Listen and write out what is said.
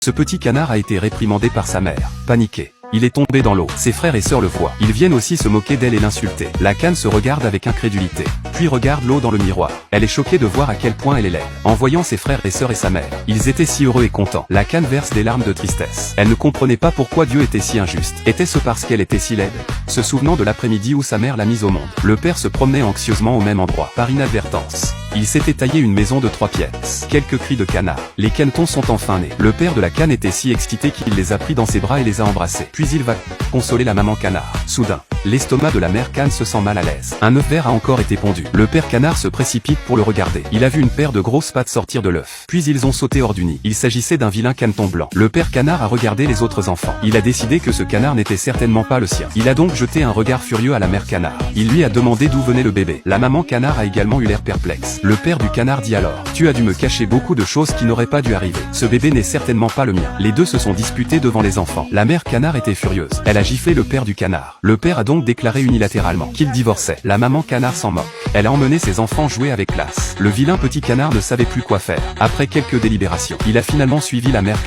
Ce petit canard a été réprimandé par sa mère. Paniqué, il est tombé dans l'eau. Ses frères et sœurs le voient. Ils viennent aussi se moquer d'elle et l'insulter. La canne se regarde avec incrédulité, puis regarde l'eau dans le miroir. Elle est choquée de voir à quel point elle est laide. En voyant ses frères et sœurs et sa mère, ils étaient si heureux et contents. La canne verse des larmes de tristesse. Elle ne comprenait pas pourquoi Dieu était si injuste. Était-ce parce qu'elle était si laide? Se souvenant de l'après-midi où sa mère l'a mise au monde, le père se promenait anxieusement au même endroit. Par inadvertance, il s'était taillé une maison de 3 pièces. Quelques cris de canard. Les canetons sont enfin nés. Le père de la canne était si excité qu'il les a pris dans ses bras et les a embrassés. Puis il va consoler la maman canard. Soudain, l'estomac de la mère canne se sent mal à l'aise. Un œuf vert a encore été pondu. Le père canard se précipite pour le regarder. Il a vu une paire de grosses pattes sortir de l'œuf. Puis ils ont sauté hors du nid. Il s'agissait d'un vilain caneton blanc. Le père canard a regardé les autres enfants. Il a décidé que ce canard n'était certainement pas le sien. Il a donc jeté un regard furieux à la mère canard. Il lui a demandé d'où venait le bébé. La maman canard a également eu l'air perplexe. Le père du canard dit alors: tu as dû me cacher beaucoup de choses qui n'auraient pas dû arriver. Ce bébé n'est certainement pas le mien. Les deux se sont disputés devant les enfants. La mère canard était furieuse. Elle a giflé le père du canard. Le père a donc déclaré unilatéralement qu'il divorçait. La maman canard s'en moque. Elle a emmené ses enfants jouer avec classe. Le vilain petit canard ne savait plus quoi faire. Après quelques délibérations, il a finalement suivi la mère canard.